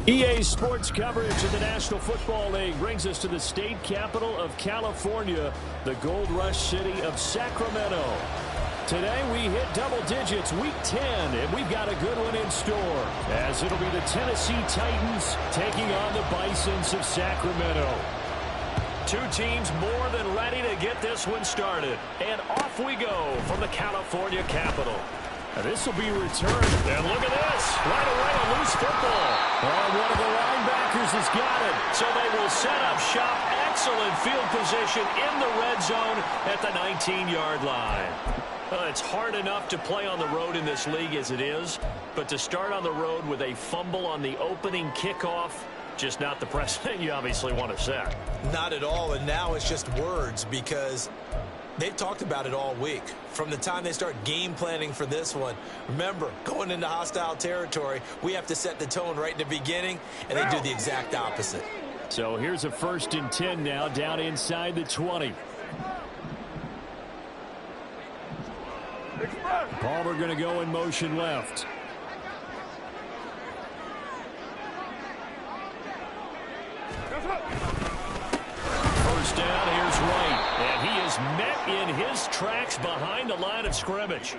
EA Sports coverage of the National Football League brings us to the state capital of California, the Gold Rush city of Sacramento. Today we hit double digits, week 10, and we've got a good one in store, as it'll be the Tennessee Titans taking on the Bisons of Sacramento. Two teams more than ready to get this one started, and off we go from the California capital. And this will be returned. And look at this. Right away, a loose football. And one of the linebackers has got it. So they will set up shop. Excellent field position in the red zone at the 19-yard line. It's hard enough to play on the road in this league as it is, but to start on the road with a fumble on the opening kickoff, just not the precedent you obviously want to set. Not at all, and now it's just words because they've talked about it all week. From the time they start game planning for this one, remember, going into hostile territory, we have to set the tone right in the beginning, and they do the exact opposite. So here's a 1st and 10 now, down inside the 20. Palmer going to go in motion left. First down, here's Wright, and he is met in his tracks behind the line of scrimmage.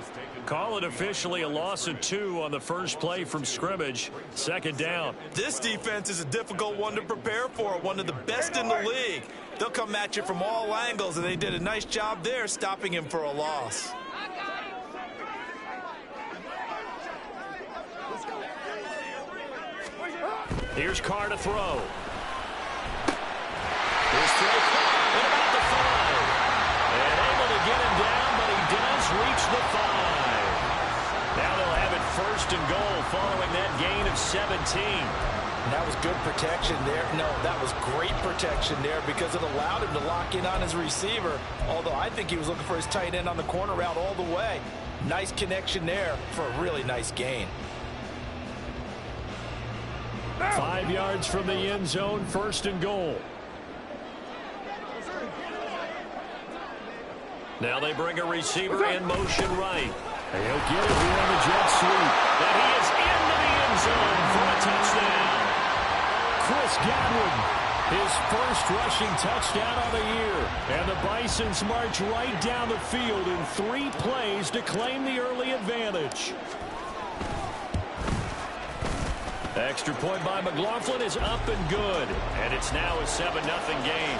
Call it officially a loss of 2 on the first play from scrimmage. 2nd down. This defense is a difficult one to prepare for, one of the best in the league. They'll come at you from all angles, and they did a nice job there stopping him for a loss. Here's Carr to throw. His throw caught at about the 5. And able to get him down, but he does reach the 5. Now they'll have it 1st and goal following that gain of 17. And that was good protection there. No, that was great protection there because it allowed him to lock in on his receiver. Although I think he was looking for his tight end on the corner route all the way. Nice connection there for a really nice gain. 5 yards from the end zone, 1st and goal. Now they bring a receiver in motion right. And he'll get it here on the jet sweep. And he is into the end zone for a touchdown. Chris Godwin, his first rushing touchdown of the year. And the Bisons march right down the field in 3 plays to claim the early advantage. Extra point by McLaughlin is up and good. And it's now a 7-0 game.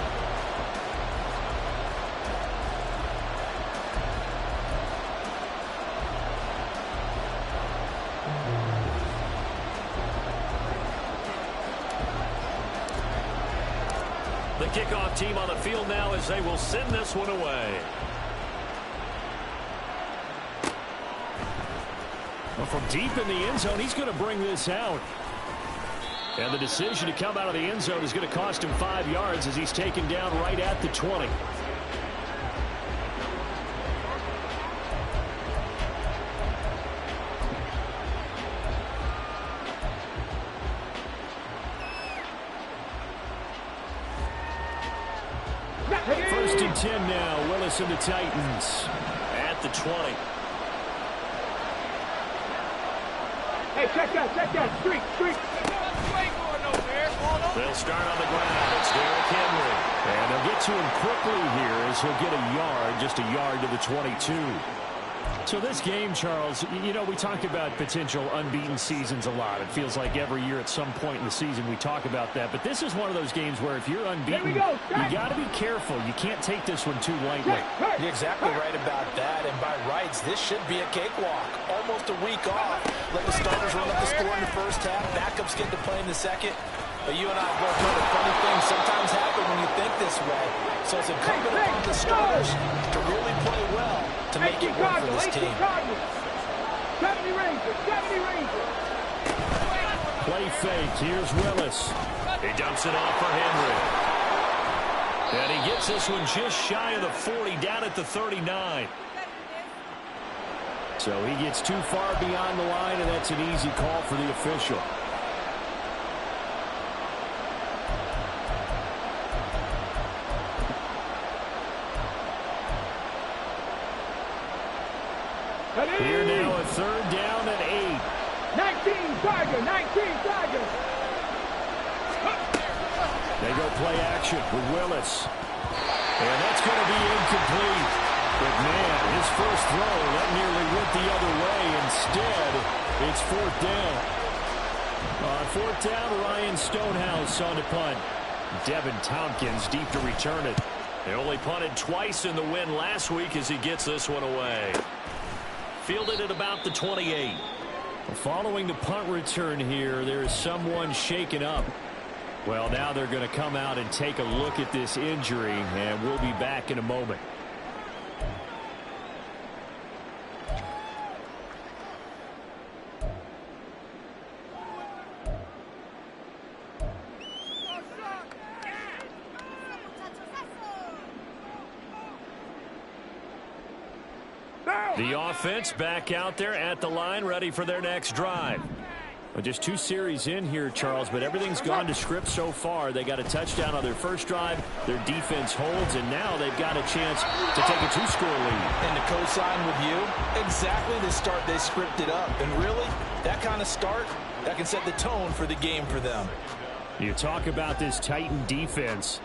The kickoff team on the field now as they will send this one away. Well, from deep in the end zone, he's going to bring this out. And the decision to come out of the end zone is going to cost him 5 yards as he's taken down right at the 20. First and 10 now, Willis and the Titans at the 20. Hey, check that, street. They'll start on the ground. It's Derrick Henry. And they'll get to him quickly here as he'll get a yard, just a yard to the 22. So this game, Charles, you know, we talk about potential unbeaten seasons a lot. It feels like every year at some point in the season we talk about that. But this is one of those games where if you're unbeaten, you got to be careful. You can't take this one too lightly. You're exactly right about that. And by rights, this should be a cakewalk. Almost a week off. Let the starters run up the score in the first half. Backups get to play in the second. But you and I both know the funny things sometimes happen when you think this way. So it's incumbent upon the starters to really play well to make it work for this team. 70 Rangers. Play fake. Here's Willis. He dumps it off for Henry. And he gets this one just shy of the 40, down at the 39. So he gets too far beyond the line, and that's an easy call for the official. Here now a 3rd down and 8. 19 Tiger. They go play action with Willis. And that's going to be incomplete. But, man, his first throw, that nearly went the other way. Instead, it's fourth down. On fourth down, Ryan Stonehouse on to punt. Devin Tompkins deep to return it. They only punted twice in the win last week as he gets this one away. Fielded at about the 28. Following the punt return here, there is someone shaken up. Well, now they're going to come out and take a look at this injury, and we'll be back in a moment. The offense back out there at the line, ready for their next drive. Well, just 2 series in here, Charles, but everything's gone to script so far. They got a touchdown on their first drive. Their defense holds, and now they've got a chance to take a 2-score lead. And to co-sign with you, exactly the start they scripted up. And really, that kind of start, that can set the tone for the game for them. You talk about this Titan defense.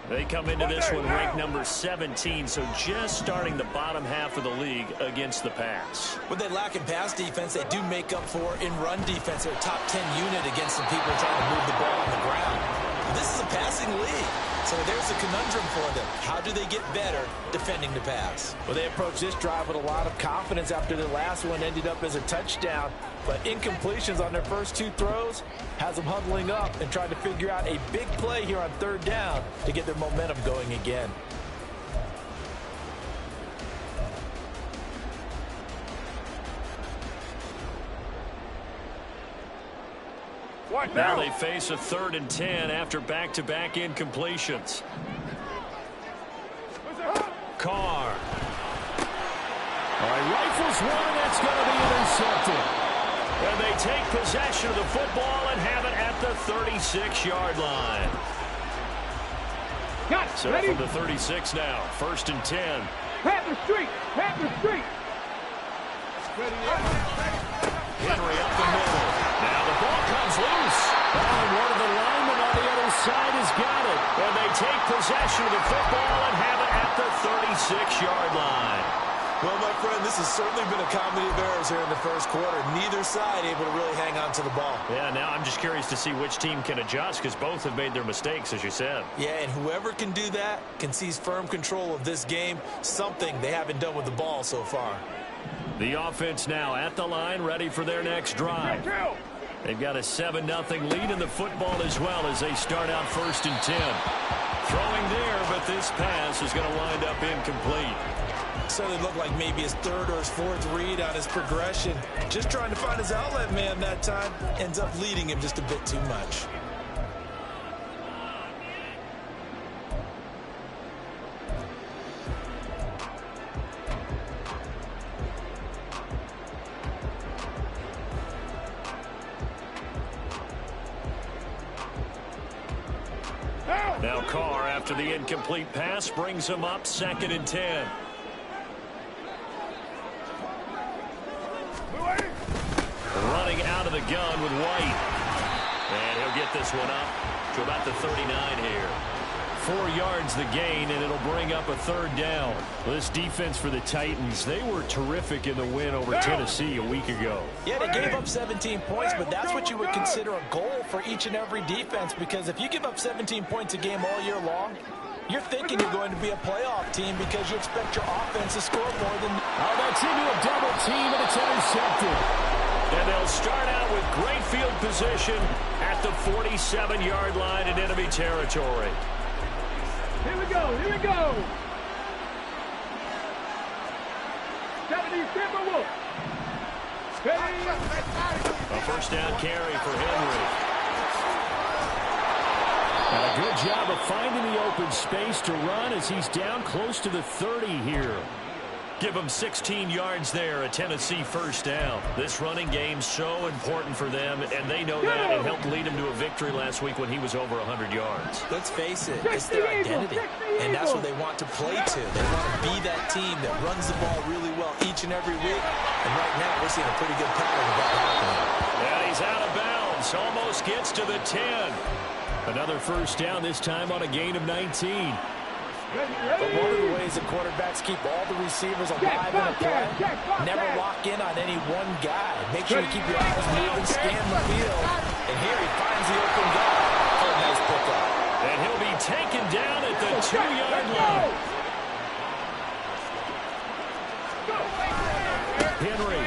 They come into this one ranked number 17, so just starting the bottom half of the league against the pass. What they lack in pass defense, they do make up for in run defense. They're a top 10 unit against some people trying to move the ball on the ground. This is a passing league, so there's a conundrum for them. How do they get better defending the pass? Well, they approached this drive with a lot of confidence after the last one ended up as a touchdown. But incompletions on their first 2 throws has them huddling up and trying to figure out a big play here on third down to get their momentum going again. Now they face a 3rd and 10 after back-to-back incompletions. Carr. All right, rifles one, that's going to be intercepted. And they take possession of the football and have it at the 36-yard line. So from the 36 now, 1st and 10. Panther Street! Panther Street! Henry up the middle. Now the ball comes loose. And one of the linemen on the other side has got it. And they take possession of the football and have it at the 36-yard line. Well, my friend, this has certainly been a comedy of errors here in the first quarter. Neither side able to really hang on to the ball. Yeah, now I'm just curious to see which team can adjust because both have made their mistakes, as you said. Yeah, and whoever can do that can seize firm control of this game, something they haven't done with the ball so far. The offense now at the line, ready for their next drive. They've got a 7-0 lead in the football as well as they start out 1st and 10. Throwing there, but this pass is going to wind up incomplete. So it looked like maybe his 3rd or his 4th read on his progression. Just trying to find his outlet man that time. Ends up leading him just a bit too much. Now Carr, after the incomplete pass, brings him up 2nd and 10. Running out of the gun with White. And he'll get this one up to about the 39 here. 4 yards the gain, and it'll bring up a 3rd down. Well, this defense for the Titans, they were terrific in the win over Tennessee a week ago. Yeah, they gave up 17 points, but that's what you would consider a goal for each and every defense, because if you give up 17 points a game all year long, you're thinking you're going to be a playoff team because you expect your offense to score more than... Oh, that's into a double team, and it's intercepted. And they'll start out with great field position at the 47-yard line in enemy territory. Here we go, here we go. 70 Timberwolves. A 1st down carry for Henry. And a good job of finding the open space to run as he's down close to the 30 here. Give him 16 yards there, a Tennessee 1st down. This running game's so important for them, and they know that. It helped lead him to a victory last week when he was over 100 yards. Let's face it, it's their identity, and that's what they want to play to. They want to be that team that runs the ball really well each and every week, and right now we're seeing a pretty good pattern of that happening. And he's out of bounds, almost gets to the 10. Another first down, this time on a gain of 19. But one of the ways the quarterbacks keep all the receivers alive in a play, never lock in on any one guy. Make sure you keep your eyes moving, scan the field. And here he finds the open guy for a nice pickup. And he'll be taken down at the 2-yard line. Henry.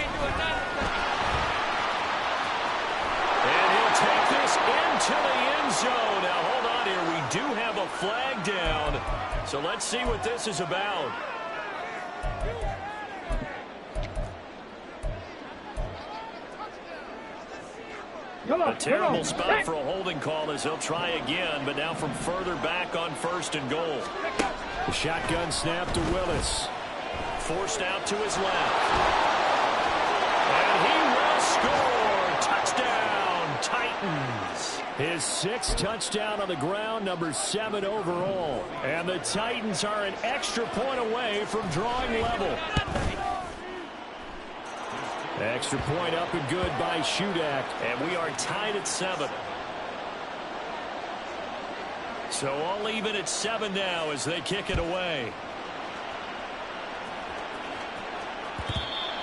And he'll take this into the end zone. Now, hold on here. We do have a flag down. So let's see what this is about. A terrible spot for a holding call as they'll try again, but now from further back on 1st and goal. The shotgun snap to Willis. Forced out to his left. And he will score. Touchdown, Titans. His 6th touchdown on the ground, number 7 overall. And the Titans are an extra point away from drawing level. Extra point up and good by Shudak. And we are tied at 7. So all even at 7 now as they kick it away.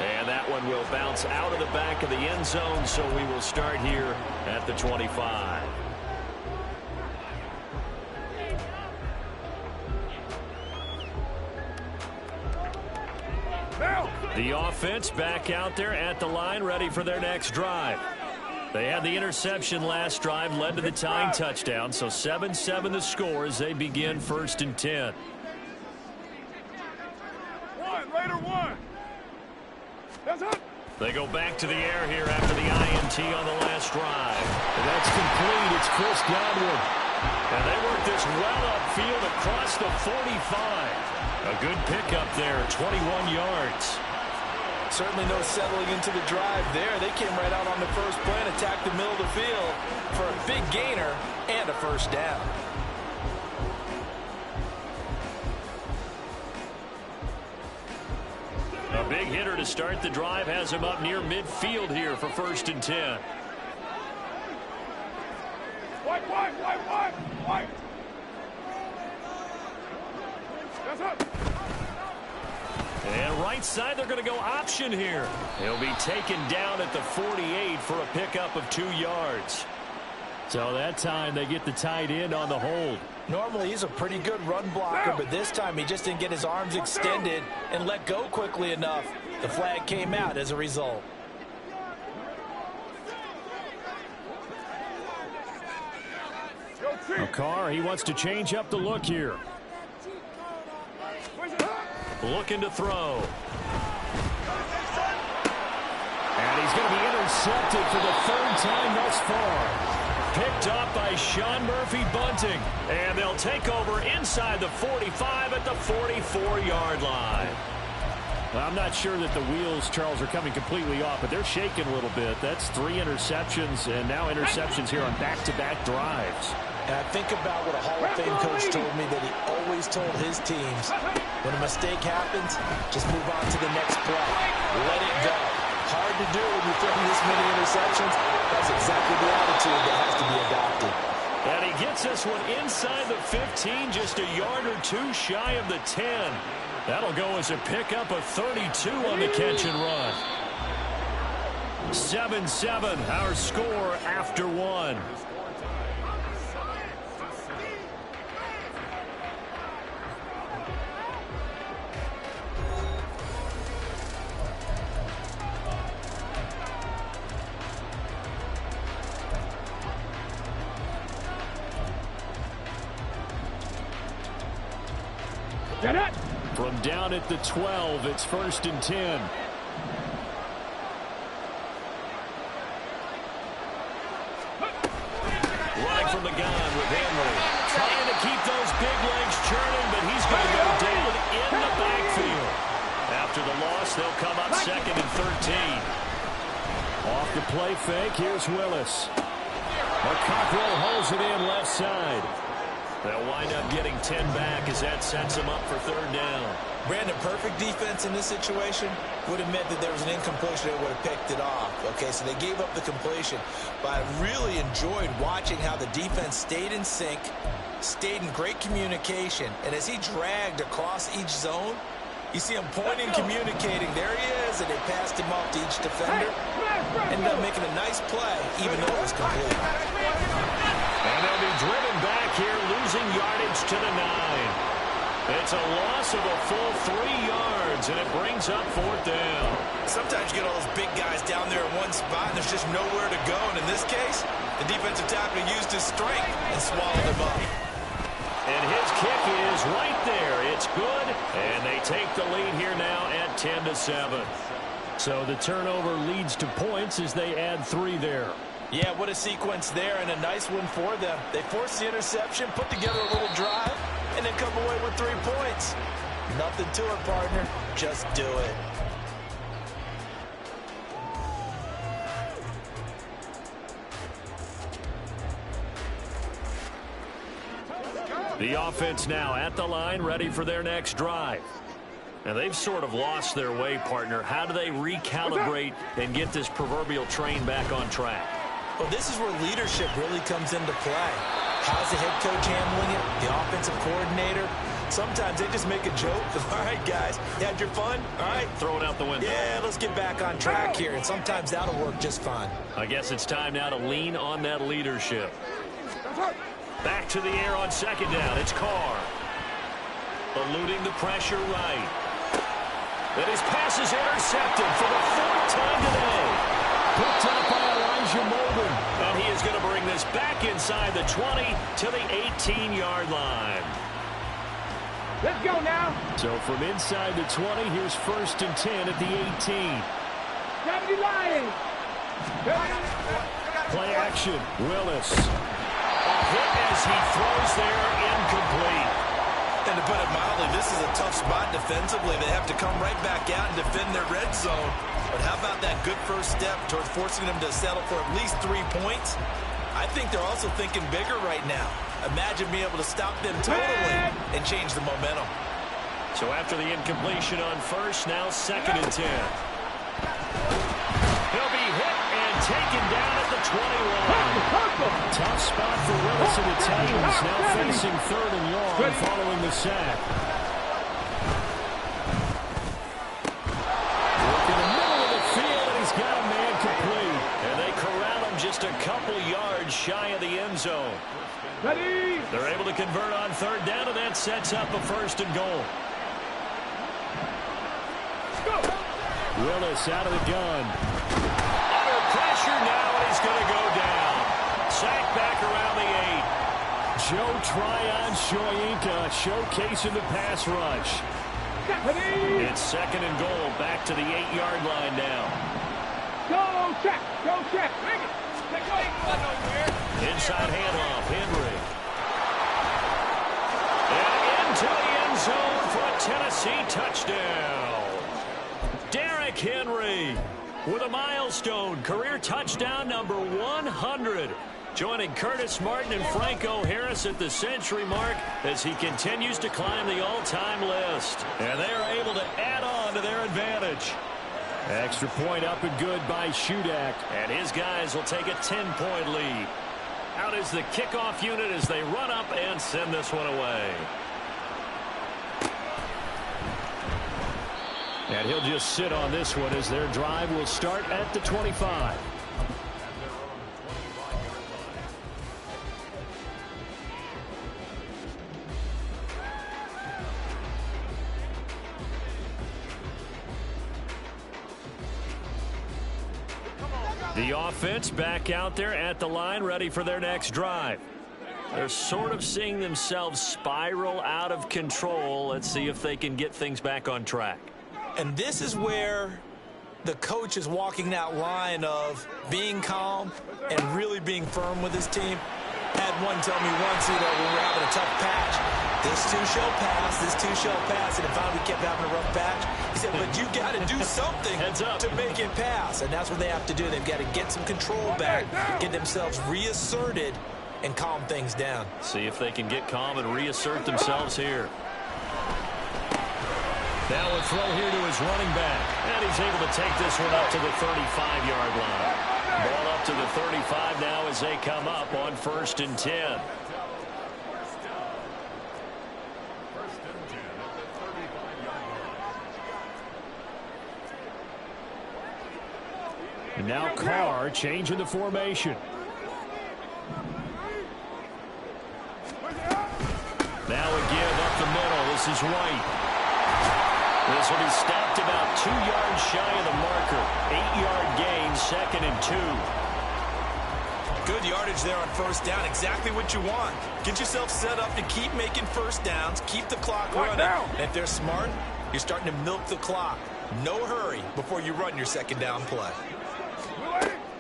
And that one will bounce out of the back of the end zone, so we will start here at the 25. The offense back out there at the line, ready for their next drive. They had the interception last drive, led to the tying touchdown, so 7-7 the score as they begin 1st and 10. They go back to the air here after the INT on the last drive. And that's complete. It's Chris Godwin. And they work this well upfield across the 45. A good pickup there, 21 yards. Certainly no settling into the drive there. They came right out on the first play and attacked the middle of the field for a big gainer and a first down. A big hitter to start the drive has him up near midfield here for 1st and 10. White. That's up. And right side, they're going to go option here. He'll be taken down at the 48 for a pickup of 2 yards. So that time they get the tight end on the hold. Normally he's a pretty good run blocker, but this time he just didn't get his arms extended and let go quickly enough. The flag came out as a result. Carr, he wants to change up the look here. Looking to throw. And he's going to be intercepted for the 3rd time thus far. Picked up by Sean Murphy-Bunting. And they'll take over inside the 45 at the 44-yard line. I'm not sure that the wheels, Charles, are coming completely off, but they're shaking a little bit. That's 3 interceptions and now interceptions here on back-to-back drives. And I think about what a Hall of Fame coach told me that he always told his teams, when a mistake happens, just move on to the next play. Let it go. Hard to do when you throw this many interceptions. That's exactly the attitude that has to be adopted. And he gets this one inside the 15, just a yard or 2 shy of the 10. That'll go as a pickup of 32 on the catch and run. 7-7, our score after 1. From down at the 12, it's 1st and 10. Running from the gun with Henry. Trying to keep those big legs churning, but he's going to go down in the backfield. After the loss, they'll come up 2nd and 13. Off the play fake, here's Willis. McCockrell holds it in left side. They'll wind up getting 10 back as that sets them up for third down. Brandon, perfect defense in this situation would have meant that there was an incompletion that would have picked it off. Okay, so they gave up the completion. But I really enjoyed watching how the defense stayed in sync, stayed in great communication. And as he dragged across each zone, you see him pointing, communicating. There he is, and they passed him off to each defender. Ended up making a nice play, even though it was complete. And they'll be driven back here, losing yardage to the 9. It's a loss of a full 3 yards, and it brings up fourth down. Sometimes you get all those big guys down there in one spot, and there's just nowhere to go. And in this case, the defensive tackle used his strength and swallowed him up. And his kick is right there. It's good, and they take the lead here now at 10-7. So the turnover leads to points as they add 3 there. Yeah, what a sequence there, and a nice one for them. They forced the interception, put together a little drive, and then come away with 3 points. Nothing to it, partner. Just do it. The offense now at the line, ready for their next drive. Now, they've sort of lost their way, partner. How do they recalibrate and get this proverbial train back on track? Well, this is where leadership really comes into play. How's the head coach handling it? The offensive coordinator? Sometimes they just make a joke. All right, guys, you had your fun? All right. Throw it out the window. Yeah, let's get back on track here. And sometimes that'll work just fine. I guess it's time now to lean on that leadership. Back to the air on second down. It's Carr. Eluding the pressure right. And his pass is intercepted for the 4th time today. Picked up by Elijah Molden. And he is going to bring this back inside the 20 to the 18-yard line. Let's go now. So from inside the 20, here's 1st and 10 at the 18. Deputy Lions. Play action. Willis. A hit as he throws there, incomplete. And to put it mildly, this is a tough spot defensively. They have to come right back out and defend their red zone. But how about that good first step towards forcing them to settle for at least 3 points? I think they're also thinking bigger right now. Imagine being able to stop them totally and change the momentum. So after the incompletion on first, now 2nd and 10. He'll be hit and taken down at the 21. Tough spot for Willis and the Titans, now facing 3rd and long following the sack. Work in the middle of the field, and he's got a man complete. And they corral him just a couple yards shy of the end zone. Ready. They're able to convert on 3rd down, and that sets up a 1st and goal. Go. Willis out of the gun. Under pressure now, and he's going to go down. Sack back around the 8. Joe Tryon Shoyinka showcasing the pass rush. Ready. It's 2nd and goal, back to the 8-yard line now. Go check. Go check. Bring it. Let's go. Inside handoff, Henry. And into the end zone for a Tennessee touchdown. Derrick Henry with a milestone career touchdown number 100. Joining Curtis Martin and Franco Harris at the century mark as he continues to climb the all-time list. And they're able to add on to their advantage. Extra point up and good by Shudak. And his guys will take a 10-point lead. Out is the kickoff unit as they run up and send this one away. And he'll just sit on this one as their drive will start at the 25. The offense back out there at the line, ready for their next drive. They're sort of seeing themselves spiral out of control. Let's see if they can get things back on track. And this is where the coach is walking that line of being calm and really being firm with his team. Had one tell me once, when we were having a tough patch, this too shall pass, this too shall pass, and finally we kept having a rough patch. He said, but you got to do something to make it pass, and that's what they have to do. They've got to get some control back, get themselves reasserted, and calm things down. See if they can get calm and reassert themselves here. Now a throw here to his running back. And he's able to take this one up to the 35-yard line. Ball up to the 35 now as they come up on 1st and 10. And now Carr changing the formation. Now a give up the middle. This is White. This will be stopped about 2 yards shy of the marker. 8-yard gain, 2nd and 2. Good yardage there on 1st down. Exactly what you want. Get yourself set up to keep making 1st downs. Keep the clock running. And if they're smart, you're starting to milk the clock. No hurry before you run your 2nd down play.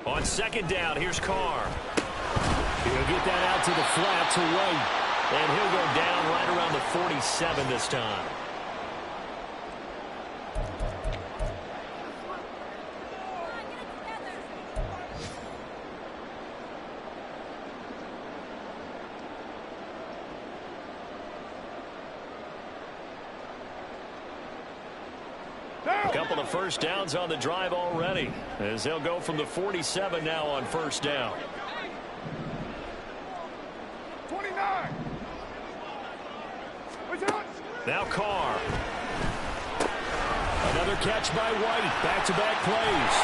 On 2nd down, here's Carr. He'll get that out to the flat to White. And he'll go down right around the 47 this time. A couple of 1st downs on the drive already, as they'll go from the 47 now on 1st down. 29. Now Carr. Another catch by White. Back-to-back plays.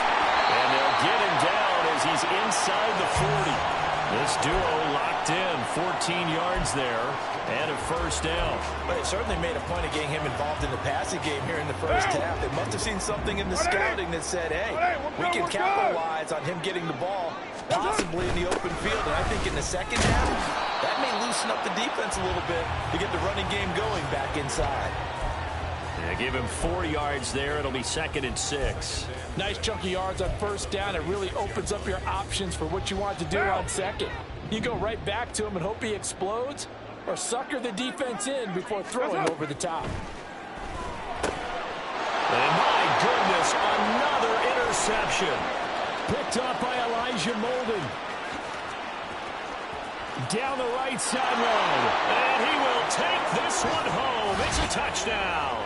And they'll get him down as he's inside the 40. This duo locked in. 14 yards there and a 1st down. But it certainly made a point of getting him involved in the passing game here in the 1st half. They must have seen something in the scouting that said, hey, we can capitalize on him getting the ball possibly in the open field. And I think in the 2nd half, that may loosen up the defense a little bit to get the running game going back inside. Yeah, give him 4 yards there. It'll be 2nd and 6. Nice chunky yards on 1st down. It really opens up your options for what you want to do on 2nd. You go right back to him and hope he explodes, or sucker the defense in before throwing over the top. And my goodness, another interception. Picked up by Elijah Molden. Down the right sideline. And he will take this one home. It's a touchdown.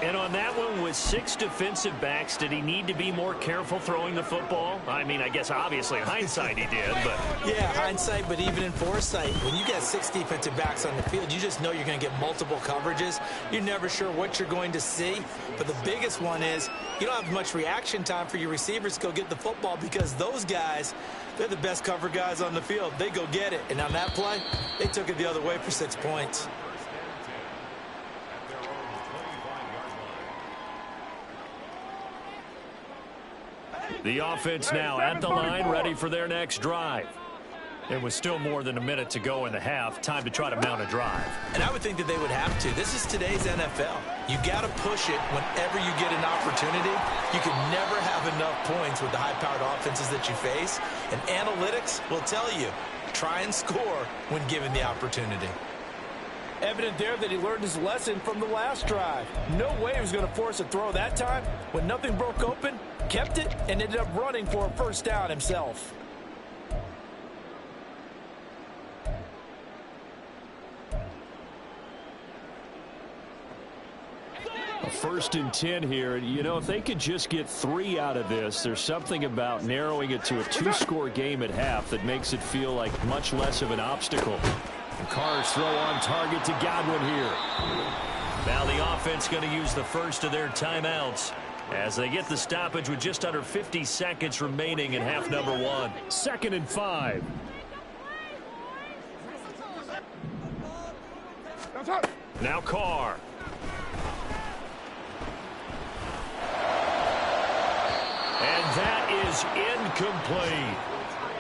And on that one, with 6 defensive backs, did he need to be more careful throwing the football? I mean, I guess obviously in hindsight he did, but... Yeah, hindsight, but even in foresight, when you got 6 defensive backs on the field, you just know you're going to get multiple coverages. You're never sure what you're going to see. But the biggest one is you don't have much reaction time for your receivers to go get the football, because those guys, they're the best cover guys on the field. They go get it. And on that play, they took it the other way for 6 points. The offense now at the line, ready for their next drive. There was still more than a minute to go in the half. Time to try to mount a drive. And I would think that they would have to. This is today's NFL. You got to push it whenever you get an opportunity. You can never have enough points with the high-powered offenses that you face. And analytics will tell you, try and score when given the opportunity. Evident there that he learned his lesson from the last drive. No way he was going to force a throw that time. When nothing broke open, kept it, and ended up running for a 1st down himself. A 1st and 10 here. You know, if they could just get 3 out of this, there's something about narrowing it to a 2-score game at half that makes it feel like much less of an obstacle. And Carr's throw on target to Godwin here. Now the offense going to use the first of their timeouts as they get the stoppage with just under 50 seconds remaining in half number 1. 2nd and 5. Now Carr. And that is incomplete.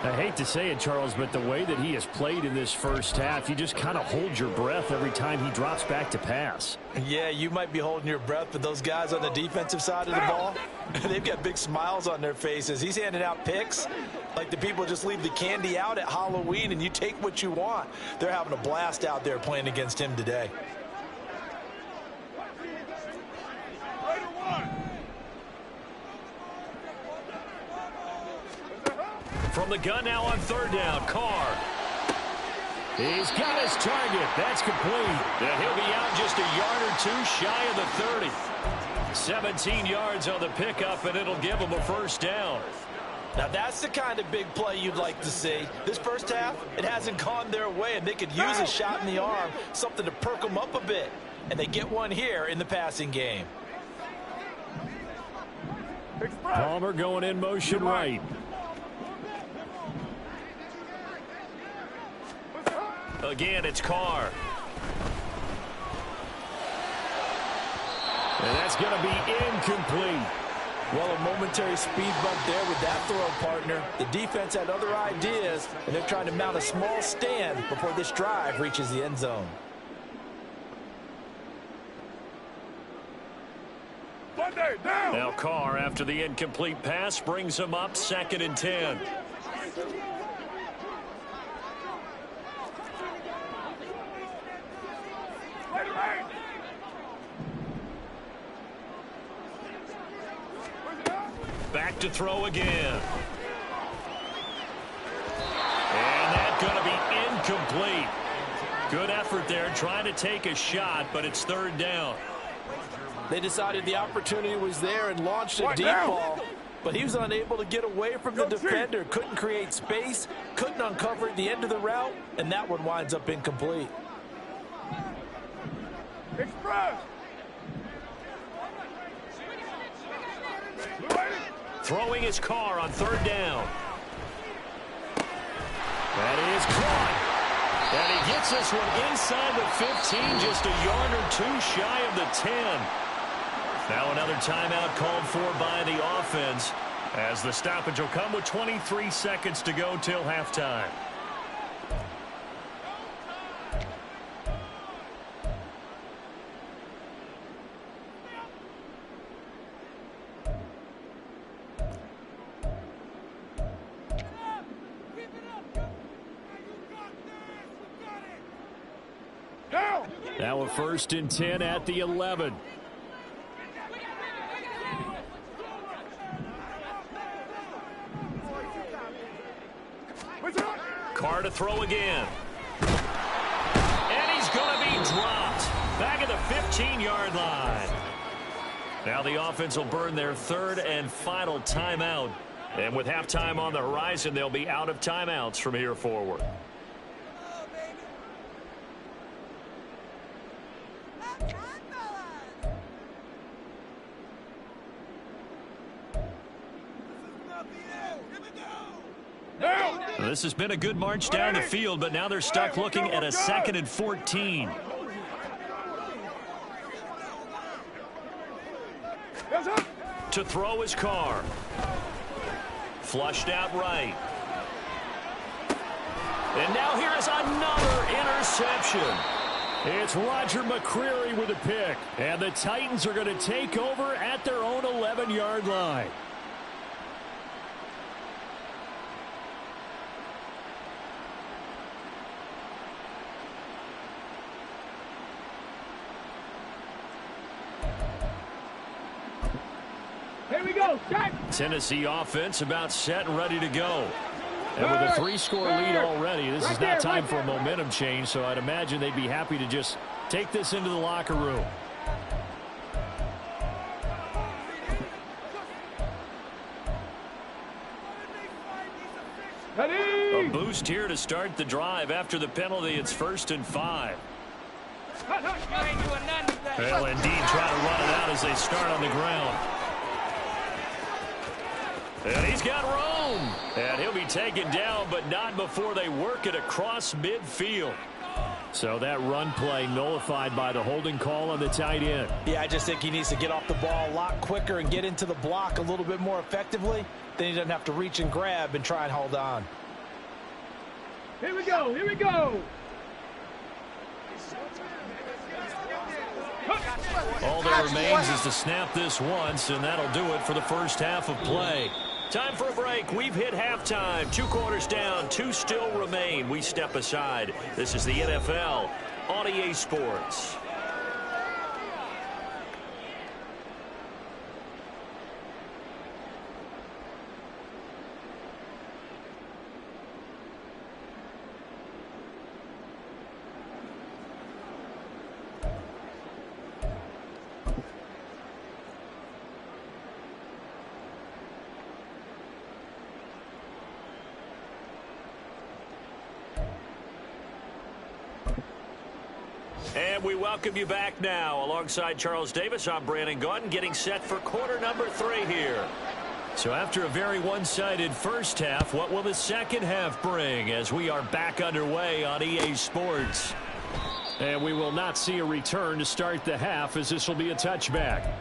I hate to say it, Charles, but the way that he has played in this 1st half, you just kind of hold your breath every time he drops back to pass. Yeah, you might be holding your breath, but those guys on the defensive side of the ball, they've got big smiles on their faces. He's handing out picks like the people just leave the candy out at Halloween and you take what you want. They're having a blast out there playing against him today. From the gun now on third down, Carr. He's got his target. That's complete. And he'll be out just a yard or two shy of the 30. 17 yards on the pickup, and it'll give him a first down. Now that's the kind of big play you'd like to see. This first half, it hasn't gone their way, and they could use a shot in the arm, something to perk them up a bit. And they get one here in the passing game. Palmer going in motion right. Again, it's Carr. And that's going to be incomplete. Well, a momentary speed bump there with that throw, partner. The defense had other ideas, and they're trying to mount a small stand before this drive reaches the end zone. Now Carr, after the incomplete pass, brings him up 2nd and 10. Back to throw again. And that's going to be incomplete. Good effort there trying to take a shot, but it's third down. They decided the opportunity was there and launched a deep ball, but he was unable to get away from the defender. Couldn't create space, couldn't uncover at the end of the route, and that one winds up incomplete. Express. Throwing his Carr on third down. That is caught. And he gets this one inside the 15, just a yard or two shy of the 10. Now another timeout called for by the offense, as the stoppage will come with 23 seconds to go till halftime. Now a 1st and 10 at the 11. Carr to throw again. And he's going to be dropped. Back at the 15-yard line. Now the offense will burn their 3rd and final timeout. And with halftime on the horizon, they'll be out of timeouts from here forward. This has been a good march down the field, but now they're stuck looking at a 2nd and 14. To throw his Carr. Flushed out right. And now here is another interception. It's Roger McCreary with a pick. And the Titans are going to take over at their own 11-yard line. Here we go, set. Tennessee offense about set and ready to go. And with a 3-score lead already, this is not time for a momentum change, so I'd imagine they'd be happy to just take this into the locker room. A boost here to start the drive after the penalty. It's 1st and 5. Well, indeed, try to run it out as they start on the ground. And he's got room. And he'll be taken down, but not before they work it across midfield. So that run play nullified by the holding call on the tight end. Yeah, I just think he needs to get off the ball a lot quicker and get into the block a little bit more effectively. Then he doesn't have to reach and grab and try and hold on. Here we go, here we go. All that remains is to snap this once, and that'll do it for the first half of play. Time for a break. We've hit halftime. 2 quarters down, 2 still remain. We step aside. This is the NFL on EA Sports. And we welcome you back now. Alongside Charles Davis, I'm Brandon Gaudin, getting set for quarter number 3 here. So after a very one-sided first half, what will the second half bring as we are back underway on EA Sports? And we will not see a return to start the half, as this will be a touchback.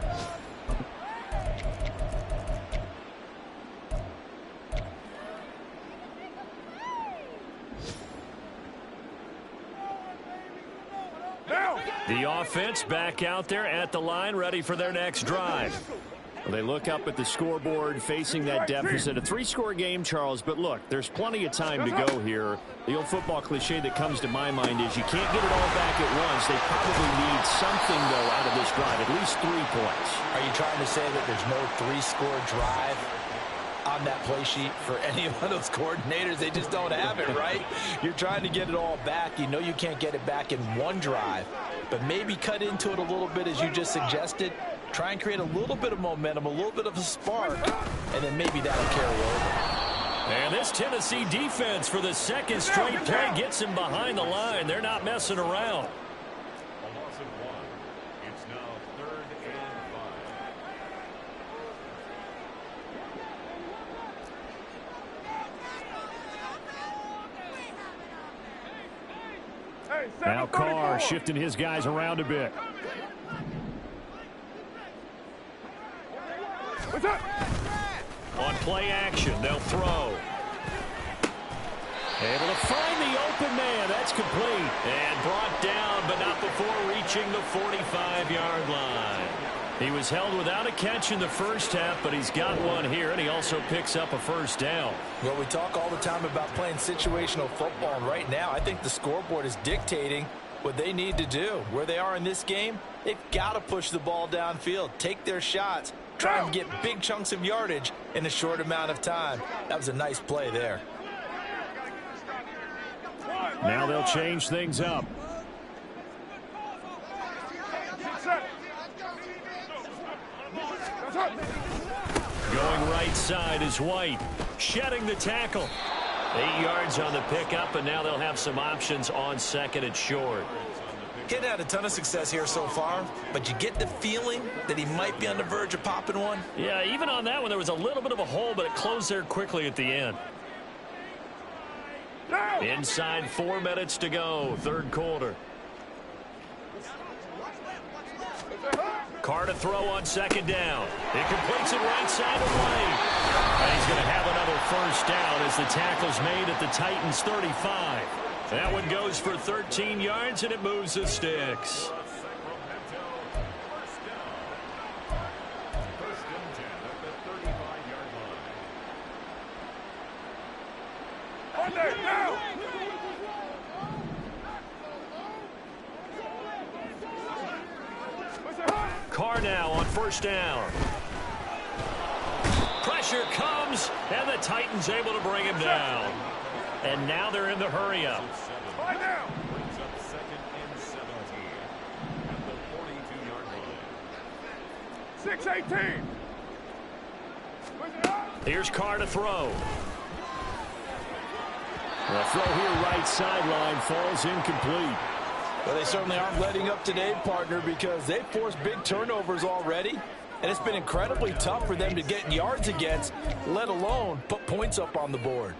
The offense back out there at the line, ready for their next drive. Well, they look up at the scoreboard, facing that deficit. A 3-score game, Charles, but look, there's plenty of time to go here. The old football cliche that comes to my mind is you can't get it all back at once. They probably need something, though, out of this drive, at least 3 points. Are you trying to say that there's no 3-score drive on that play sheet for any one of those coordinators? They just don't have it, right? You're trying to get it all back. You know you can't get it back in one drive, but maybe cut into it a little bit, as you just suggested. Try and create a little bit of momentum, a little bit of a spark, and then maybe that'll carry over. And this Tennessee defense for the second straight play gets him behind the line. They're not messing around. A loss of 1. It's now 3rd and 5. Now Carr shifting his guys around a bit. What's up? On play action, they'll throw. Able to find the open man. That's complete. And brought down, but not before reaching the 45-yard line. He was held without a catch in the first half, but he's got one here, and he also picks up a first down. Well, we talk all the time about playing situational football, and right now I think the scoreboard is dictating what they need to do. Where they are in this game, they've got to push the ball downfield, take their shots, try and get big chunks of yardage in a short amount of time. That was a nice play there. Now they'll change things up. Going right side is White, shedding the tackle. 8 yards on the pickup, and now they'll have some options on second and short. Kid had a ton of success here so far, but you get the feeling that he might be on the verge of popping one. Yeah, even on that one, there was a little bit of a hole, but it closed there quickly at the end. Inside 4 minutes to go, third quarter. Carr to throw on second down. It completes it right side of White. And he's going to have another first down as the tackle's made at the Titans' 35. That one goes for 13 yards, and it moves the sticks. Carr now on first down. Pressure comes, and the Titans able to bring him down. And now they're in the hurry-up. Brings up 2nd and 17 at the 42-yard line. 6-18. Here's Carr to throw. The throw here right sideline falls incomplete. Well, they certainly aren't letting up today, partner, because they've forced big turnovers already, and it's been incredibly tough for them to get yards against, let alone put points up on the board.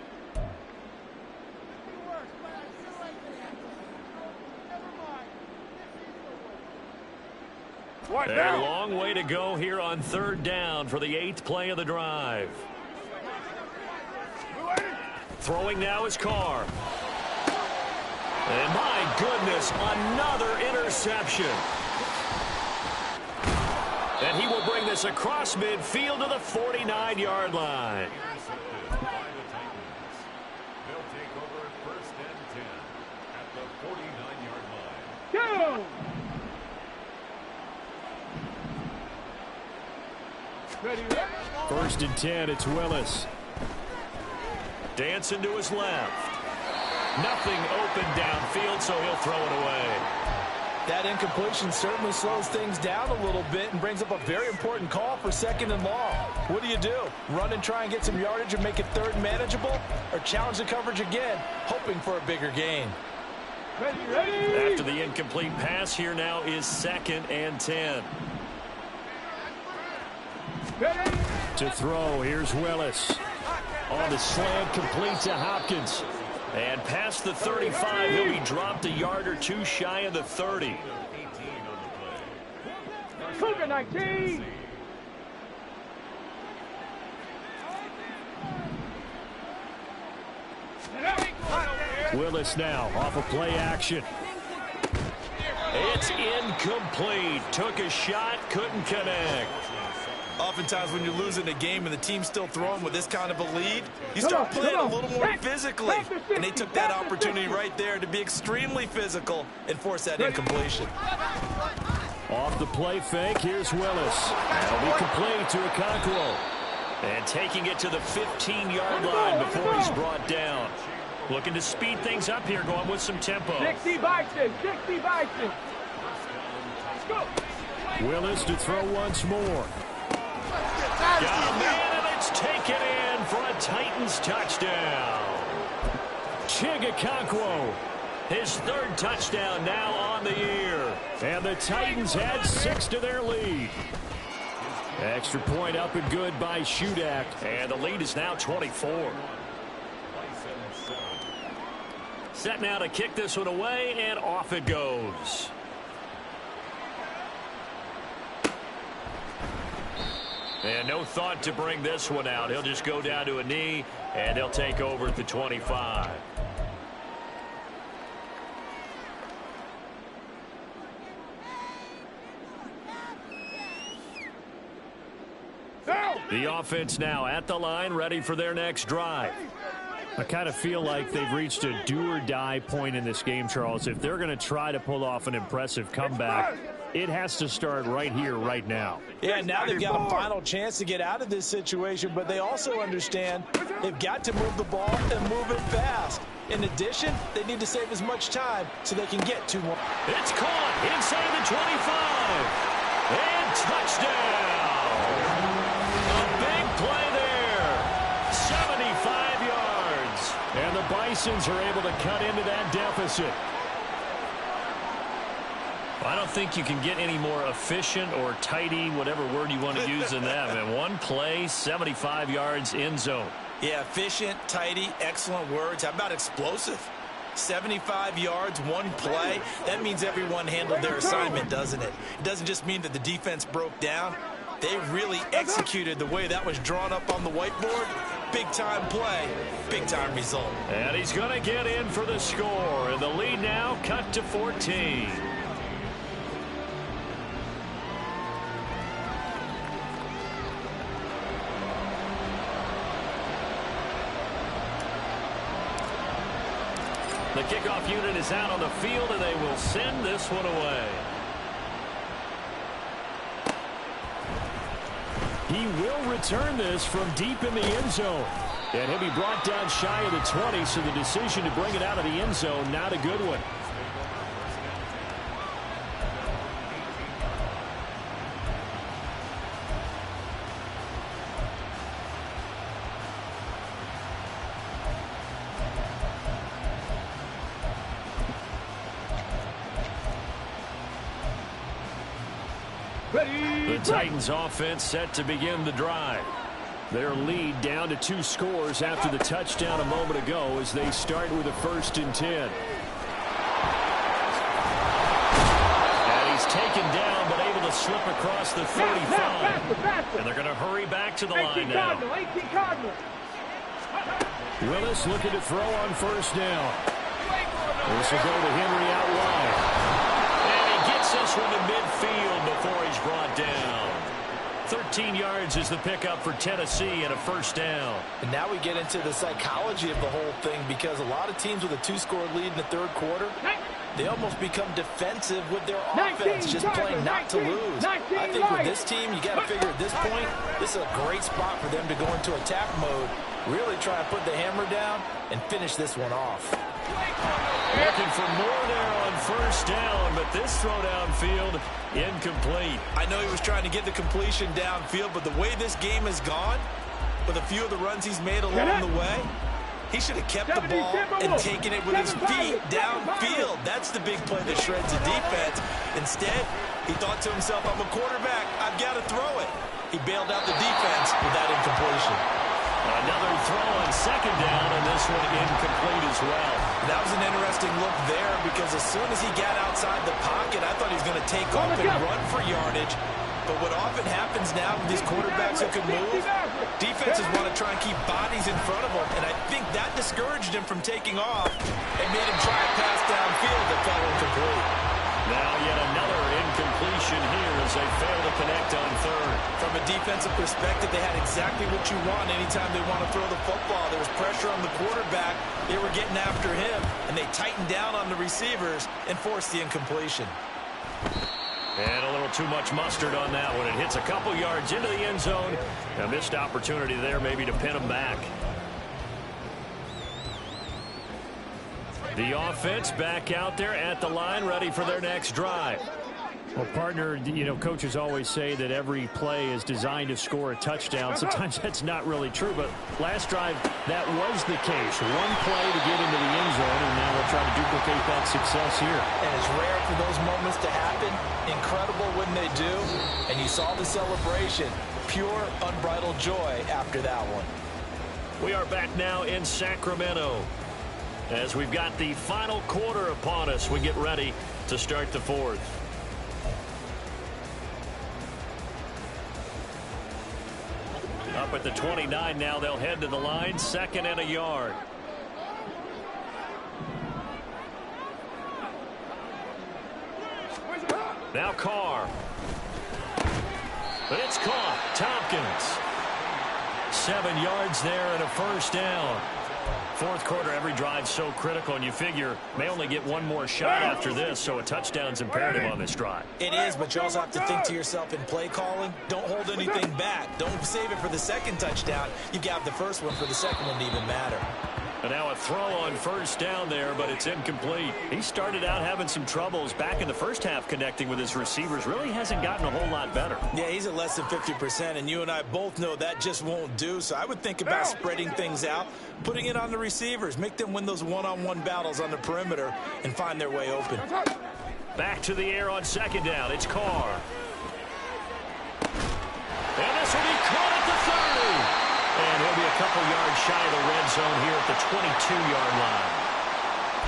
A long way to go here on third down for the 8th play of the drive. Throwing now is Carr. And my goodness, another interception. And he will bring this across midfield to the 49-yard line. They'll take over 1st and 10 at the 49-yard line. Go! Ready. 1st and 10, it's Willis. Dancing to his left. Nothing open downfield, so he'll throw it away. That incompletion certainly slows things down a little bit and brings up a very important call for 2nd and long. What do? Run and try and get some yardage and make it 3rd manageable? Or challenge the coverage again, hoping for a bigger gain? After the incomplete pass, here now is 2nd and 10. To throw, here's Willis. On the slant, complete to Hopkins. And past the 35, he'll be dropped a yard or two shy of the 30. Cougar 19. Willis now off of play action. It's incomplete. Took a shot, couldn't connect. Oftentimes when you're losing a game and the team's still throwing with this kind of a lead, you start playing a little more physically. And they took that opportunity right there to be extremely physical and force that incompletion. Off the play fake, here's Willis. That'll be complete to Okonkwo. And taking it to the 15-yard line before he's brought down. Looking to speed things up here, going with some tempo. 60 Bison, 60 Bison. Let's go. Willis to throw once more. Got a man, and it's taken in for a Titans touchdown. Okonkwo, his 3rd touchdown now on the year. And the Titans add 6 to their lead. Extra point up and good by Shudak. And the lead is now 24. Set now to kick this one away, and off it goes. And no thought to bring this one out. He'll just go down to a knee, and he'll take over at the 25. The offense now at the line, ready for their next drive. I kind of feel like they've reached a do-or-die point in this game, Charles. If they're going to try to pull off an impressive comeback, it has to start right here, right now. Yeah, now they've got a final chance to get out of this situation, but they also understand they've got to move the ball and move it fast. In addition, they need to save as much time so they can get 2 more. It's caught inside the 25. And touchdown. A big play there. 75 yards. And the Bisons are able to cut into that deficit. I don't think you can get any more efficient or tidy, whatever word you want to use in that. And one play, 75 yards, end zone. Yeah, efficient, tidy, excellent words. How about explosive? 75 yards, one play. That means everyone handled their assignment, doesn't it? It doesn't just mean that the defense broke down. They really executed the way that was drawn up on the whiteboard. Big-time play, big-time result. And he's going to get in for the score. And the lead now cut to 14. The kickoff unit is out on the field, and they will send this one away. He will return this from deep in the end zone. And he'll be brought down shy of the 20, so the decision to bring it out of the end zone, not a good one. The Titans offense set to begin the drive. Their lead down to 2 scores after the touchdown a moment ago as they start with a 1st and 10. And he's taken down but able to slip across the 35. And they're going to hurry back to the line now. Willis looking to throw on 1st down. This will go to Henry out wide. This one to midfield before he's brought down. 13 yards is the pickup for Tennessee and a 1st down. And now we get into the psychology of the whole thing, because a lot of teams with a 2-score lead in the 3rd quarter, they almost become defensive with their offense, just playing not to lose. I think with this team, you got to figure at this point, this is a great spot for them to go into attack mode, really try and put the hammer down and finish this one off. Looking for more there on 1st down, but this throw downfield incomplete. I know he was trying to get the completion downfield, but the way this game has gone, with a few of the runs he's made along the way, He should have kept the ball and taken it with his feet downfield. That's the big play that shreds the defense. Instead, he thought to himself, I'm a quarterback. I've got to throw it. He bailed out the defense with that incompletion. Another throw on second down, and this one incomplete as well. That was an interesting look there because as soon as he got outside the pocket, I thought he was going to take off and run for yardage. But what often happens now with these quarterbacks who can move, defenses want to try and keep bodies in front of them, and I think that discouraged him from taking off and made him try a pass downfield that fell incomplete. Now yet another incompletion here as they fail to connect on third. From a defensive perspective, they had exactly what you want anytime they want to throw the football. There was pressure on the quarterback. They were getting after him, and they tightened down on the receivers and forced the incompletion. And a little too much mustard on that one. It hits a couple yards into the end zone. A missed opportunity there maybe to pin them back. The offense back out there at the line, ready for their next drive. Well, partner, you know, coaches always say that every play is designed to score a touchdown. Sometimes that's not really true, but last drive, that was the case. One play to get into the end zone, and now we'll try to duplicate that success here. And it's rare for those moments to happen. Incredible when they do. And you saw the celebration. Pure, unbridled joy after that one. We are back now in Sacramento as we've got the final quarter upon us. We get ready to start the fourth. Up at the 29 now, they'll head to the line, 2nd and a yard. Now Carr. But it's caught. Tompkins. 7 yards there and a first down. Fourth quarter, every drive so critical, and you figure may only get one more shot after this, so a touchdown's imperative on this drive. It is, but you also have to think to yourself in play calling, don't hold anything back. Don't save it for the second touchdown. You got the first one for the second one to even matter. And now a throw on first down there, but it's incomplete. He started out having some troubles back in the first half connecting with his receivers. Really hasn't gotten a whole lot better. Yeah, he's at less than 50%, and you and I both know that just won't do. So I would think about spreading things out, putting it on the receivers, make them win those one-on-one battles on the perimeter and find their way open. Back to the air on second down. It's Carr. And this will be caught at the 30. And he'll be a couple yards shy of the red zone here at the 22-yard line.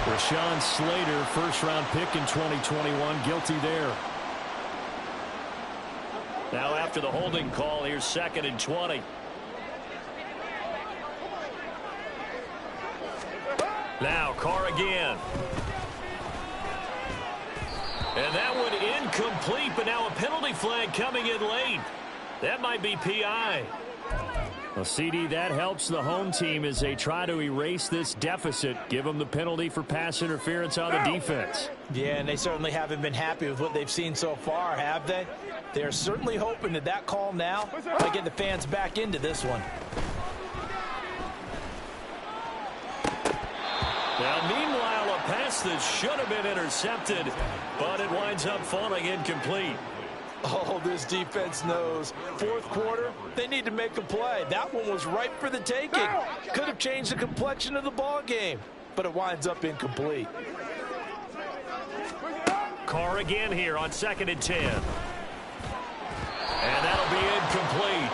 Rashawn Slater, first-round pick in 2021, guilty there. Now after the holding call, here's 2nd and 20. Now Carr again. And that one incomplete, but now a penalty flag coming in late. That might be PI. Well, CD, that helps the home team as they try to erase this deficit. Give them the penalty for pass interference on the defense. Yeah, and they certainly haven't been happy with what they've seen so far, have they? They're certainly hoping that that call now might get the fans back into this one. Now, meanwhile, a pass that should have been intercepted, but it winds up falling incomplete. Oh, this defense knows. Fourth quarter, they need to make a play. That one was ripe for the taking. Could have changed the complexion of the ball game, but it winds up incomplete. Carr again here on 2nd and 10. And that'll be incomplete.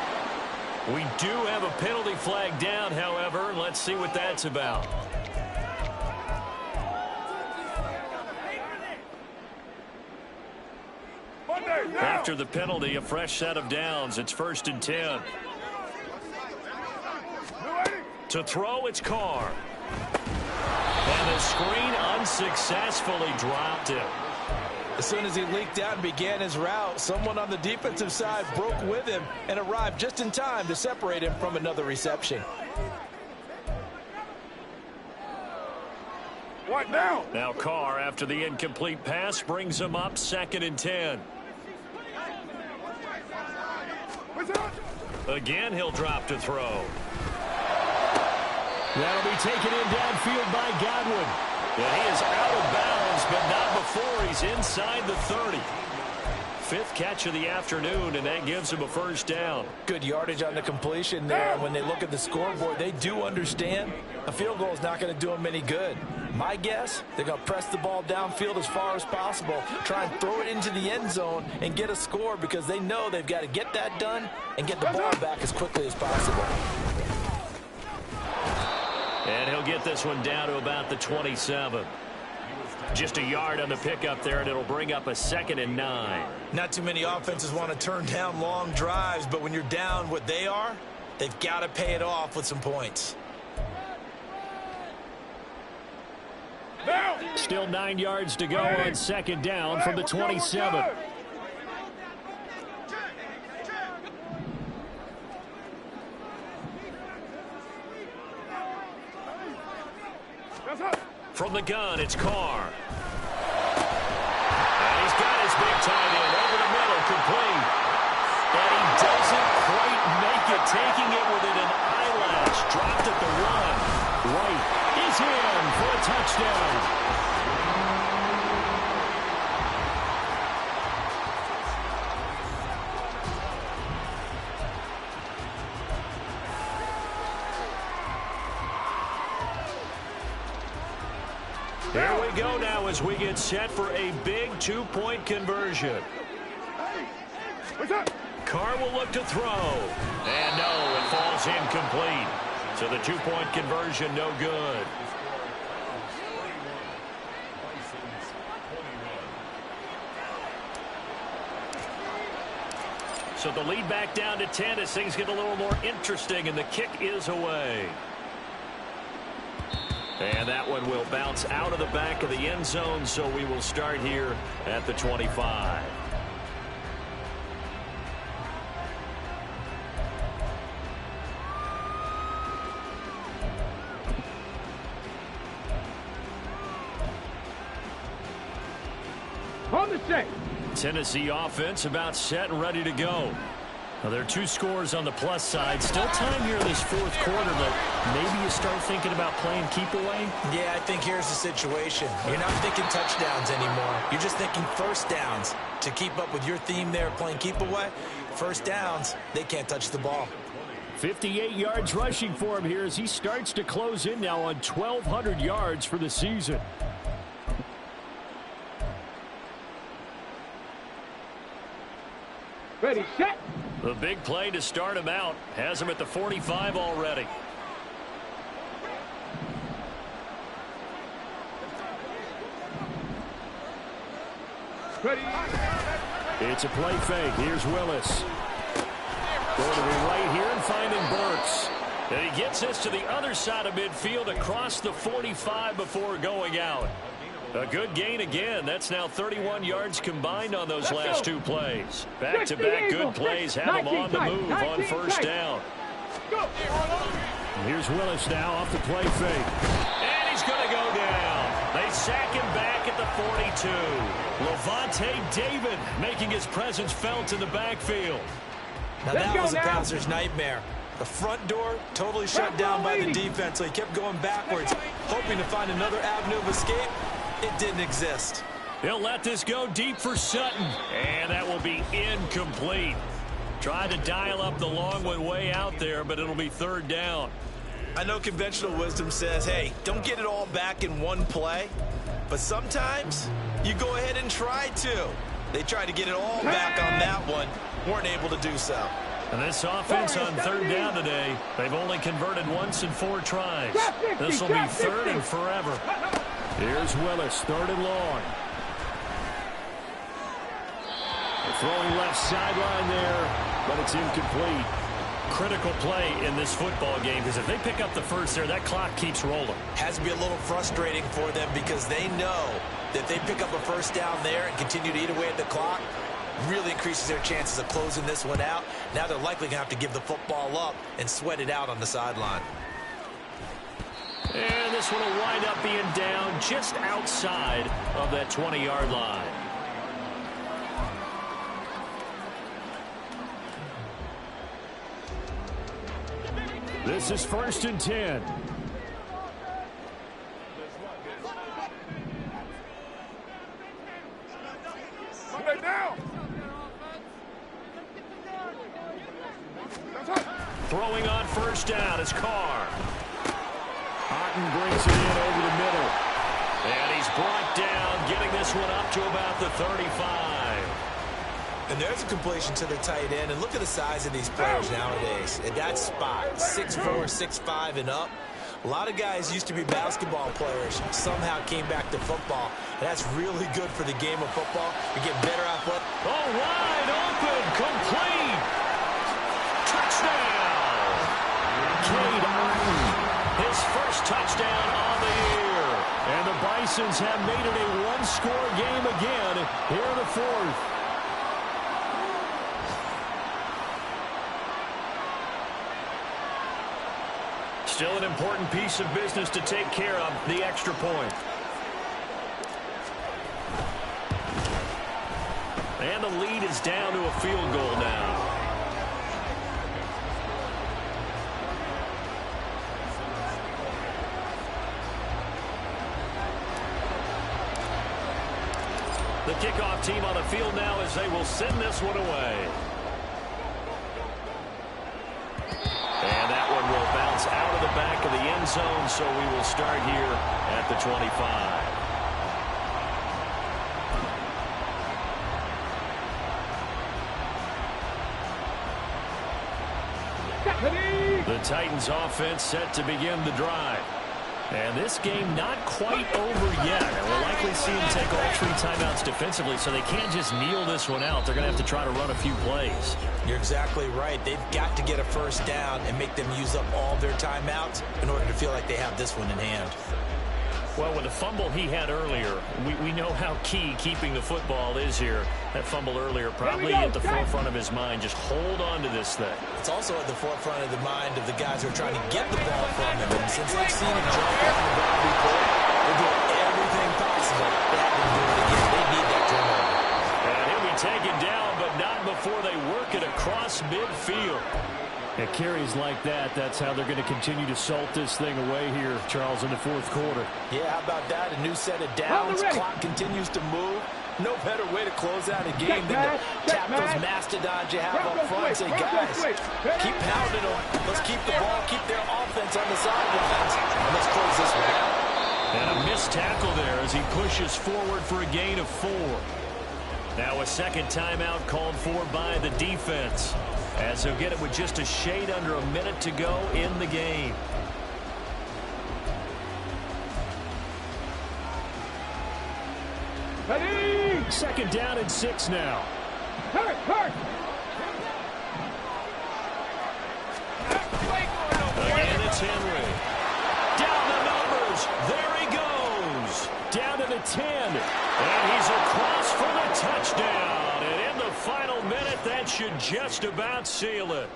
We do have a penalty flag down, however, and let's see what that's about. After the penalty, a fresh set of downs. It's 1st and 10. To throw, it's Carr. And the screen unsuccessfully dropped him. As soon as he leaked out and began his route, someone on the defensive side broke with him and arrived just in time to separate him from another reception. What now? Now Carr, after the incomplete pass, brings him up 2nd and 10. Again, he'll drop to throw. That'll be taken in downfield by Godwin. Well, he is out of bounds, but not before he's inside the 30. fifth catch of the afternoon, and that gives him a first down. Good yardage on the completion there. When they look at the scoreboard, they do understand a field goal is not going to do them any good. My guess, they're going to press the ball downfield as far as possible, try and throw it into the end zone and get a score because they know they've got to get that done and get the ball back as quickly as possible. And he'll get this one down to about the 27. Just a yard on the pickup there, and it'll bring up a 2nd and 9. Not too many offenses want to turn down long drives, but when you're down what they are, they've got to pay it off with some points. Still 9 yards to go on 2nd down from the 27. From the gun, it's Carr. And he's got his big tight end over the middle, complete. And he doesn't quite make it, taking it within an eyelash. Dropped at the 1. White is in for a touchdown. Here we go now as we get set for a big 2-point conversion. Carr will look to throw. And no, it falls incomplete. So the 2-point conversion no good. So the lead back down to 10 as things get a little more interesting, and the kick is away. And that one will bounce out of the back of the end zone, so we will start here at the 25. On the set. Tennessee offense about set and ready to go. Now, there are 2 scores on the plus side. Still time here in this 4th quarter, but maybe you start thinking about playing keep away? Yeah, I think here's the situation. You're not thinking touchdowns anymore. You're just thinking first downs. To keep up with your theme there, playing keep away, first downs, they can't touch the ball. 58 yards rushing for him here as he starts to close in now on 1,200 yards for the season. Ready, set. The big play to start him out has him at the 45 already. Ready. It's a play fake. Here's Willis. Going to the right here and finding Burks. And he gets this to the other side of midfield across the 45 before going out. A good gain again. That's now 31 yards combined on those last 2 plays. Back-to-back good plays have him on the move on first down. Here's Willis now off the play fake. And he's going to go down. They sack him back at the 42. Levante David making his presence felt in the backfield. Now that was a passer's nightmare. The front door totally shut down by the defense, so he kept going backwards, hoping to find another avenue of escape. It didn't exist. He'll let this go deep for Sutton. And that will be incomplete. Tried to dial up the long one way out there, but it'll be 3rd down. I know conventional wisdom says, hey, don't get it all back in one play. But sometimes you go ahead and try to. They tried to get it all back on that one. Weren't able to do so. And this offense on 3rd down today, they've only converted once in 4 tries. This will be 3rd and forever. Here's Willis, 3rd and long. They're throwing left sideline there, but it's incomplete. Critical play in this football game, because if they pick up the first there, that clock keeps rolling. Has to be a little frustrating for them because they know that if they pick up a first down there and continue to eat away at the clock, really increases their chances of closing this one out. Now they're likely going to have to give the football up and sweat it out on the sideline. And this one will wind up being down just outside of that 20-yard line. This is 1st and 10. Come back down. Throwing on first down is Carr. Martin brings it in over the middle. And he's brought down, getting this one up to about the 35. And there's a completion to the tight end. And look at the size of these players nowadays. At that spot, 6'4", 6'5", and up. A lot of guys used to be basketball players, somehow came back to football. And that's really good for the game of football. You get better athletic. Oh, wide open, complete. Touchdown. Cade Martin, his first touchdown on the year. And the Bisons have made it a one-score game again here in the fourth. Still an important piece of business to take care of, the extra point. And the lead is down to a field goal now. The kickoff team on the field now as they will send this one away. And that one will bounce out of the back of the end zone, so we will start here at the 25. The Titans offense set to begin the drive. And this game not quite over yet. And we'll likely see them take all 3 timeouts defensively, so they can't just kneel this one out. They're going to have to try to run a few plays. You're exactly right. They've got to get a first down and make them use up all their timeouts in order to feel like they have this one in hand. Well, with the fumble he had earlier, we know how key keeping the football is here. That fumble earlier probably at the forefront of his mind. Just hold on to this thing. It's also at the forefront of the mind of the guys who are trying to get the ball from him. And since they've seen him jump off the ground before, they're doing everything possible to have him do it again. They need that turnover. And he'll be taken down, but not before they work it across midfield. At carries like that, that's how they're going to continue to salt this thing away here, Charles, in the fourth quarter. Yeah, how about that? A new set of downs. Clock continues to move. No better way to close out a game than to tap those mastodons you have up front and say, guys, keep pounding them. Let's keep the ball, keep their offense on the side of the fence, and let's close this one out. And a missed tackle there as he pushes forward for a gain of 4. Now a second timeout called for by the defense, as he'll get it with just a shade under a minute to go in the game. Second down and 6 now. Again, it's Henry. Down the numbers. There he goes. Down to the 10. And he's across for the touchdown. And in the final minute, that should just about seal it.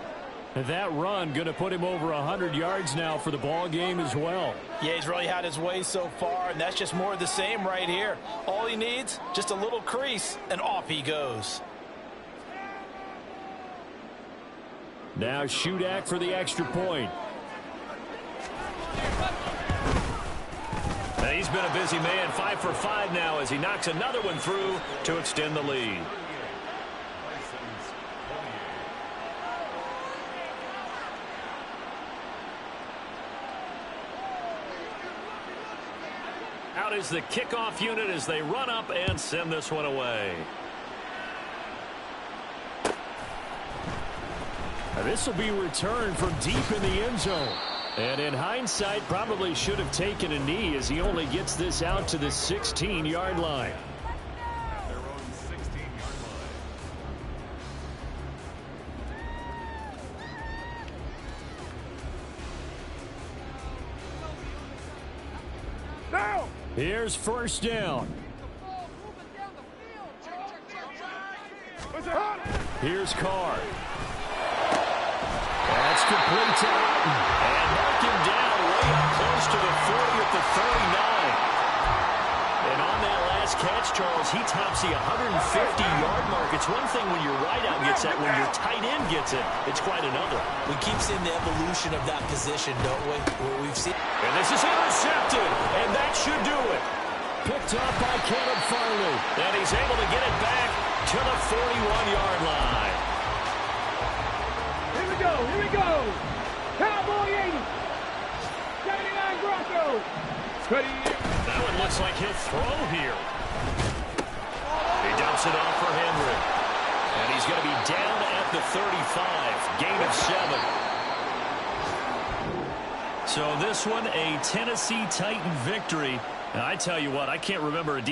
That run going to put him over 100 yards now for the ball game as well. Yeah, he's really had his way so far, and that's just more of the same right here. All he needs, just a little crease, and off he goes. Now Shudak for the extra point. And he's been a busy man, 5 for 5 now as he knocks another one through to extend the lead. Out is the kickoff unit as they run up and send this one away. This will be returned from deep in the end zone. And in hindsight, probably should have taken a knee as he only gets this out to the 16-yard line. Their own 16-yard line. Now! Here's first down. Here's Carr. That's complete to Martin. And mark him down way up close to the 40 at the 39. And on that last catch, Charles, he tops the 150-yard mark. It's one thing when your wideout gets that. When your tight end gets it, it's quite another. We keep seeing the evolution of that position, don't we? Where we've seen. And this is intercepted, and that should do it. Picked up by Caleb Farley. And he's able to get it back to the 41-yard line. here we go. Here we go. Cowboy 80. 79 Broncos. That one looks like he'll throw here. He dumps it off for Henry. And he's going to be down at the 35. Gain of 7. So this one, a Tennessee Titan victory. And I tell you what, I can't remember a